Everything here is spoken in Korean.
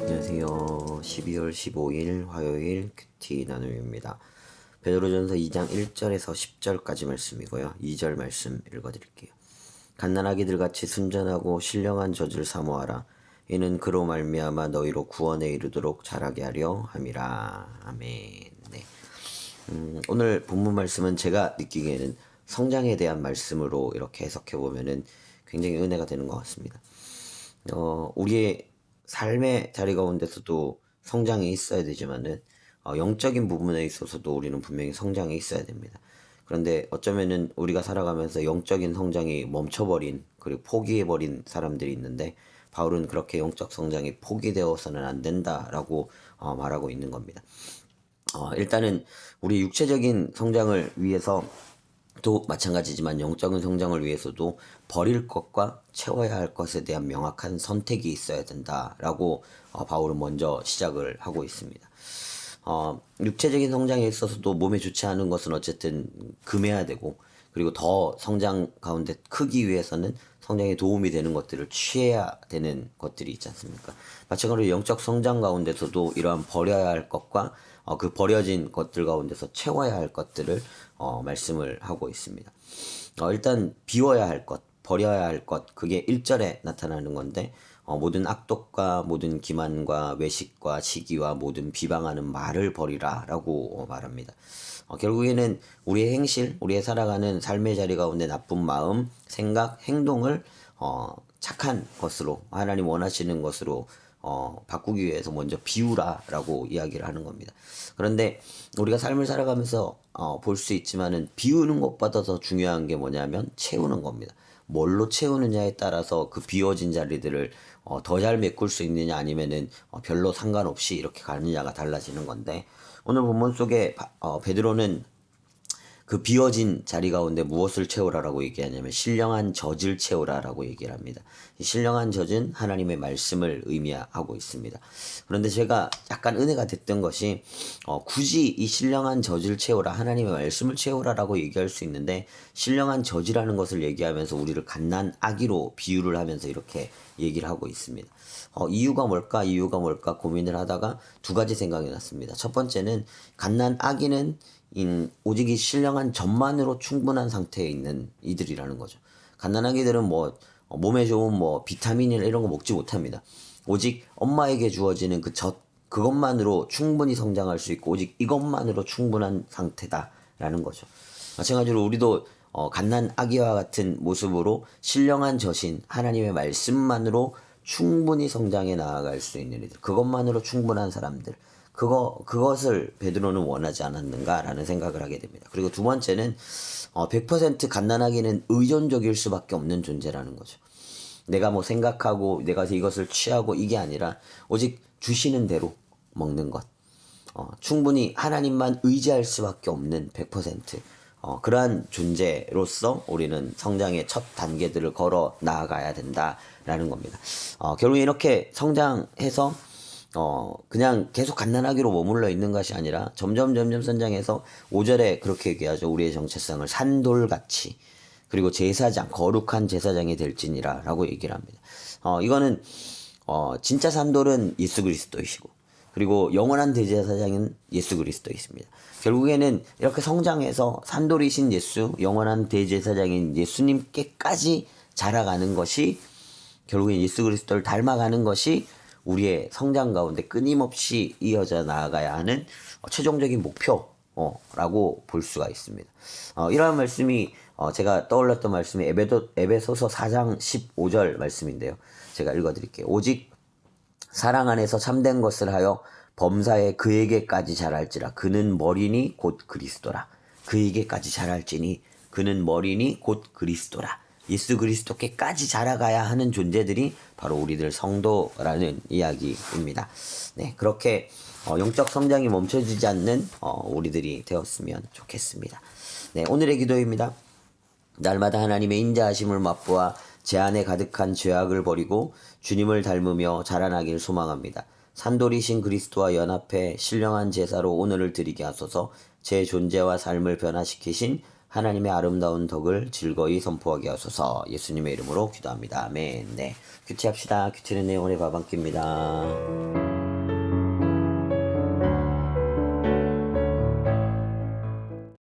안녕하세요. 12월 15일 화요일 큐티 나눔입니다. 베드로전서 2장 1절에서 10절까지 말씀이고요. 2절 말씀 읽어드릴게요. 갓난아기들 같이 순전하고 신령한 젖을 사모하라. 이는 그로 말미암아 너희로 구원에 이르도록 자라게 하려 함이라. 아멘. 네. 오늘 본문 말씀은 제가 느끼기에는 성장에 대한 말씀으로 이렇게 해석해 보면은 굉장히 은혜가 되는 것 같습니다. 우리의 삶의 자리 가운데서도 성장이 있어야 되지만은 영적인 부분에 있어서도 우리는 분명히 성장이 있어야 됩니다. 그런데 어쩌면은 우리가 살아가면서 영적인 성장이 멈춰버린 그리고 포기해버린 사람들이 있는데 바울은 그렇게 영적 성장이 포기되어서는 안 된다라고 말하고 있는 겁니다. 일단은 우리 육체적인 성장을 위해서 도 마찬가지지만 영적인 성장을 위해서도 버릴 것과 채워야 할 것에 대한 명확한 선택이 있어야 된다라고 바울은 먼저 시작을 하고 있습니다. 육체적인 성장에 있어서도 몸에 좋지 않은 것은 어쨌든 금해야 되고, 그리고 더 성장 가운데 크기 위해서는 성장에 도움이 되는 것들을 취해야 되는 것들이 있지 않습니까? 마찬가지로 영적 성장 가운데서도 이러한 버려야 할 것과 그 버려진 것들 가운데서 채워야 할 것들을 말씀을 하고 있습니다. 일단 비워야 할 것, 버려야 할 것, 그게 1절에 나타나는 건데 모든 악독과 모든 기만과 외식과 시기와 모든 비방하는 말을 버리라 라고 말합니다. 결국에는 우리의 행실, 우리의 살아가는 삶의 자리 가운데 나쁜 마음, 생각, 행동을 착한 것으로, 하나님 원하시는 것으로 바꾸기 위해서 먼저 비우라라고 이야기를 하는 겁니다. 그런데 우리가 삶을 살아가면서 볼 수 있지만은 비우는 것보다 더 중요한 게 뭐냐면 채우는 겁니다. 뭘로 채우느냐에 따라서 그 비워진 자리들을 더 잘 메꿀 수 있느냐 아니면은 별로 상관없이 이렇게 가느냐가 달라지는 건데, 오늘 본문 속에 베드로는 그 비워진 자리 가운데 무엇을 채우라라고 얘기하냐면 신령한 젖을 채우라라고 얘기를 합니다. 이 신령한 젖은 하나님의 말씀을 의미하고 있습니다. 그런데 제가 약간 은혜가 됐던 것이 굳이 이 신령한 젖을 채우라, 하나님의 말씀을 채우라라고 얘기할 수 있는데 신령한 젖이라는 것을 얘기하면서 우리를 갓난 아기로 비유를 하면서 이렇게 얘기를 하고 있습니다. 이유가 뭘까 고민을 하다가 두 가지 생각이 났습니다. 첫 번째는 갓난 아기는 오직 이 신령한 젖만으로 충분한 상태에 있는 이들이라는 거죠. 갓난아기들은 몸에 좋은 비타민이나 이런 거 먹지 못합니다. 오직 엄마에게 주어지는 그 젖, 그것만으로 충분히 성장할 수 있고 오직 이것만으로 충분한 상태다라는 거죠. 마찬가지로 우리도 갓난아기와 같은 모습으로 신령한 젖인 하나님의 말씀만으로 충분히 성장해 나아갈 수 있는 이들, 그것만으로 충분한 사람들, 그것을 베드로는 원하지 않았는가라는 생각을 하게 됩니다. 그리고 두 번째는 100% 갓난아기는 의존적일 수밖에 없는 존재라는 거죠. 내가 생각하고 내가 이것을 취하고 이게 아니라 오직 주시는 대로 먹는 것. 충분히 하나님만 의지할 수밖에 없는 100%. 그러한 존재로서 우리는 성장의 첫 단계들을 걸어 나아가야 된다라는 겁니다. 결국에 이렇게 성장해서 그냥 계속 갓난아기로 머물러 있는 것이 아니라 점점 성장해서 5절에 그렇게 얘기하죠. 우리의 정체성을 산돌같이, 그리고 제사장, 거룩한 제사장이 될지니라 라고 얘기를 합니다. 이거는 진짜 산돌은 예수 그리스도이시고, 그리고 영원한 대제사장은 예수 그리스도이십니다. 결국에는 이렇게 성장해서 산돌이신 예수, 영원한 대제사장인 예수님께까지 자라가는 것이, 결국엔 예수 그리스도를 닮아가는 것이 우리의 성장 가운데 끊임없이 이어져 나아가야 하는 최종적인 목표라고 볼 수가 있습니다. 이러한 말씀이 제가 떠올랐던 말씀이 에베소서 4장 15절 말씀인데요. 제가 읽어드릴게요. 오직 사랑 안에서 참된 것을 하여 범사에 그에게까지 자랄지라. 그는 머리니 곧 그리스도라. 그에게까지 자랄지니 그는 머리니 곧 그리스도라. 예수 그리스도께까지 자라가야 하는 존재들이 바로 우리들 성도라는 이야기입니다. 네, 그렇게 영적 성장이 멈춰지지 않는 우리들이 되었으면 좋겠습니다. 네, 오늘의 기도입니다. 날마다 하나님의 인자하심을 맛보아 제 안에 가득한 죄악을 버리고 주님을 닮으며 자라나길 소망합니다. 산돌이신 그리스도와 연합해 신령한 제사로 오늘을 드리게 하소서. 제 존재와 삶을 변화시키신 하나님의 아름다운 덕을 즐거이 선포하게 하소서. 예수님의 이름으로 기도합니다. 아멘. 네, 큐티합시다. 큐티는 내 오늘 밥한끼입니다.